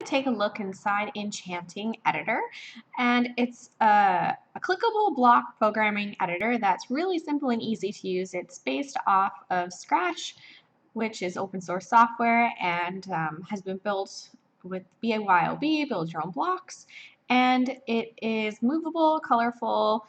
take a look inside Enchanting Editor, and it's a clickable block programming editor that's really simple and easy to use. It's based off of Scratch, which is open source software and has been built with BYOB, build your own blocks, and it is movable, colorful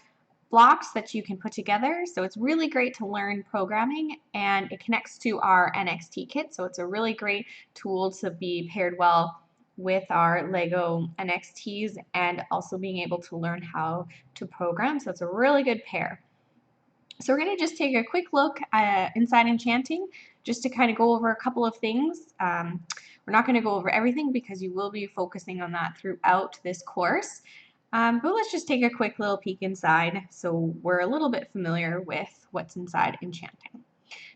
blocks that you can put together. So it's really great to learn programming, and it connects to our NXT kit, so it's a really great tool to be paired well with our Lego NXTs and also being able to learn how to program. So it's a really good pair. So we're going to just take a quick look inside Enchanting just to kind of go over a couple of things. We're not going to go over everything because you will be focusing on that throughout this course. But let's just take a quick little peek inside so we're a little bit familiar with what's inside Enchanting.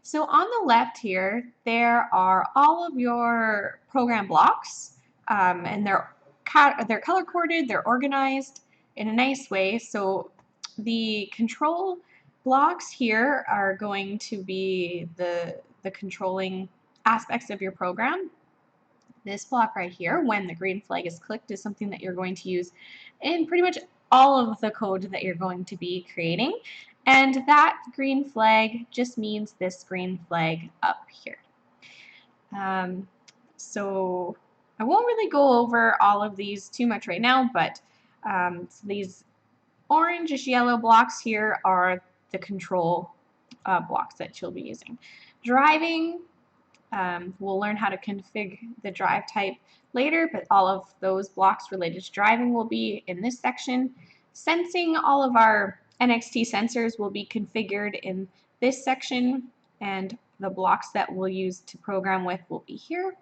So on the left here, there are all of your program blocks, and they're color-coded, they're organized in a nice way. So the control blocks here are going to be the controlling aspects of your program. This block right here, when the green flag is clicked, is something that you're going to use in pretty much all of the code that you're going to be creating. And that green flag just means this green flag up here. So I won't really go over all of these too much right now, but so these orangish yellow blocks here are the control blocks that you'll be using. Driving, we'll learn how to configure the drive type later, but all of those blocks related to driving will be in this section. Sensing, all of our NXT sensors will be configured in this section, and the blocks that we'll use to program with will be here.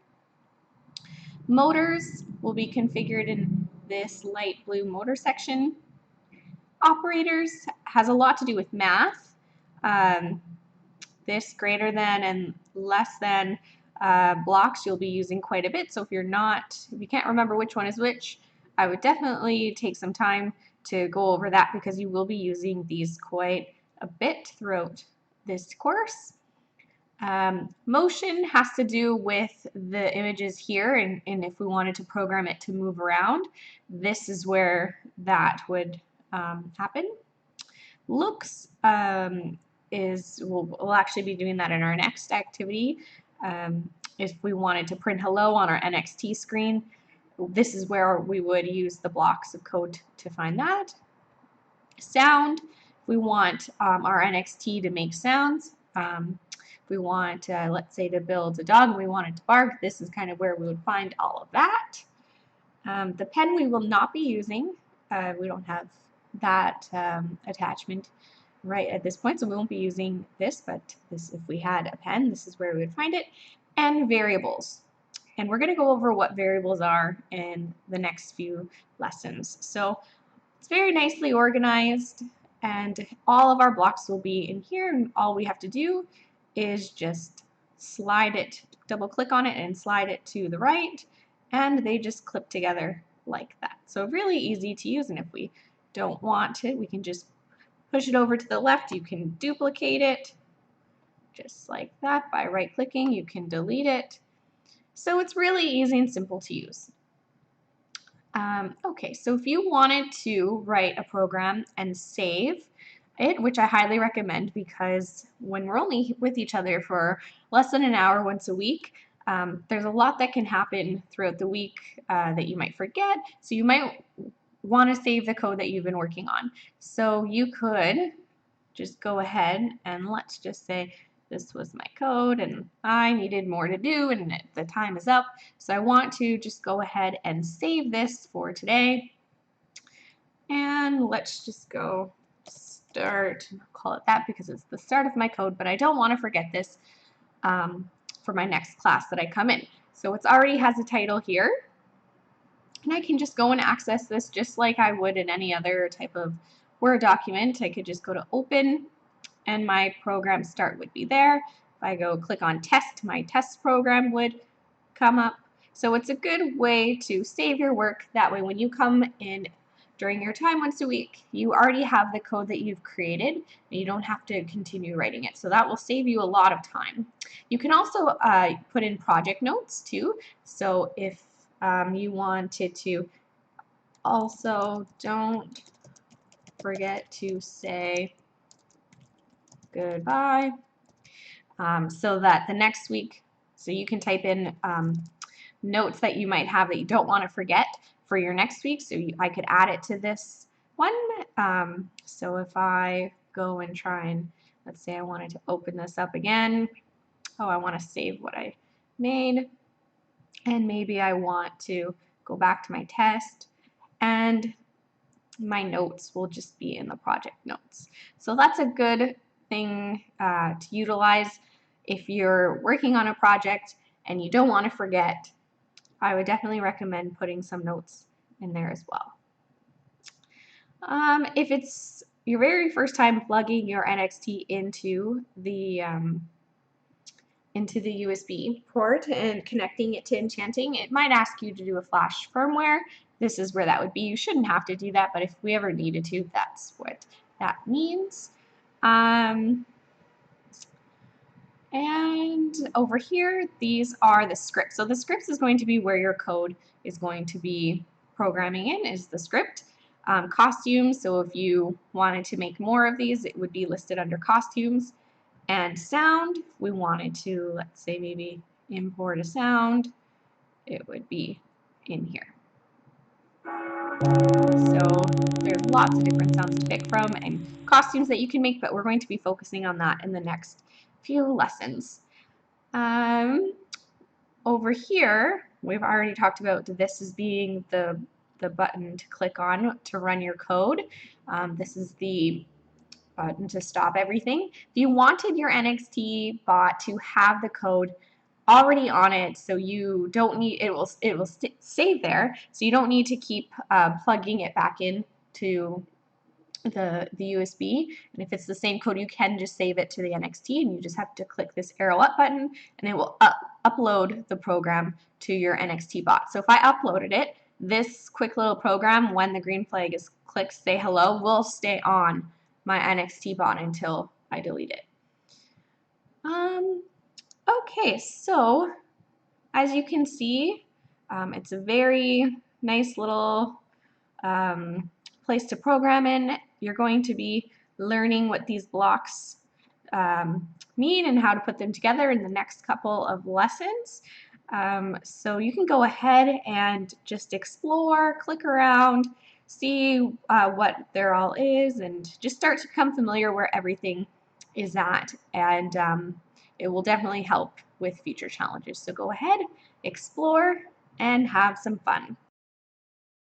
Motors will be configured in this light blue motor section. Operators has a lot to do with math. This greater than and less than blocks you'll be using quite a bit. So if you can't remember which one is which, I would definitely take some time to go over that because you will be using these quite a bit throughout this course. Motion has to do with the images here, and if we wanted to program it to move around, this is where that would happen. Looks we'll actually be doing that in our next activity. If we wanted to print hello on our NXT screen, this is where we would use the blocks of code to find that. Sound, we want our NXT to make sounds. We want, let's say, to build a dog and we want it to bark, this is kind of where we would find all of that. The pen we will not be using. We don't have that attachment right at this point, so we won't be using this, but this, if we had a pen, this is where we would find it. And variables. And we're going to go over what variables are in the next few lessons. So it's very nicely organized, and all of our blocks will be in here, and all we have to do is just slide it, double click on it and slide it to the right, and they just clip together like that. So really easy to use, and if we don't want it, we can just push it over to the left. You can duplicate it just like that by right clicking. You can delete it. So it's really easy and simple to use. Okay, so if you wanted to write a program and save it, which I highly recommend because when we're only with each other for less than an hour once a week, there's a lot that can happen throughout the week that you might forget. So you might want to save the code that you've been working on. So you could just go ahead and let's just say this was my code and I needed more to do and the time is up. So I want to just go ahead and save this for today. And let's just go start, call it that because it's the start of my code, but I don't want to forget this for my next class that I come in. So it already has a title here. And I can just go and access this just like I would in any other type of Word document. I could just go to Open, and my program start would be there. If I go click on Test, my test program would come up. So it's a good way to save your work. That way when you come in during your time once a week, you already have the code that you've created, and you don't have to continue writing it. So that will save you a lot of time. You can also put in project notes too. So if you wanted to also don't forget to say goodbye, so that the next week, so you can type in notes that you might have that you don't want to forget for your next week. So I could add it to this one. So if I go and try and, let's say I wanted to open this up again. Oh, I want to save what I made. And maybe I want to go back to my test, and my notes will just be in the project notes. So that's a good thing to utilize if you're working on a project and you don't want to forget. I would definitely recommend putting some notes in there as well. If it's your very first time plugging your NXT into the USB port and connecting it to Enchanting, it might ask you to do a flash firmware. This is where that would be. You shouldn't have to do that, but if we ever needed to, that's what that means. And over here, these are the scripts. So the scripts is going to be where your code is going to be programming in, is the script. Costumes, so if you wanted to make more of these, it would be listed under costumes. And sound, if we wanted to, let's say maybe import a sound, it would be in here. So there's lots of different sounds to pick from and costumes that you can make, but we're going to be focusing on that in the next few lessons. Over here, we've already talked about this as being the button to click on to run your code. This is the button to stop everything. If you wanted your NXT bot to have the code already on it, so you don't need, it will save there, so you don't need to keep plugging it back in to the USB. And if it's the same code, you can just save it to the NXT, and you just have to click this arrow up button, and it will upload the program to your NXT bot. So if I uploaded it, this quick little program, when the green flag is clicked, say hello, will stay on my NXT bot until I delete it. Okay, so as you can see, it's a very nice little place to program in. You're going to be learning what these blocks mean and how to put them together in the next couple of lessons. So you can go ahead and just explore, click around, see what there all is, and just start to become familiar where everything is at. And it will definitely help with future challenges. So go ahead, explore, and have some fun.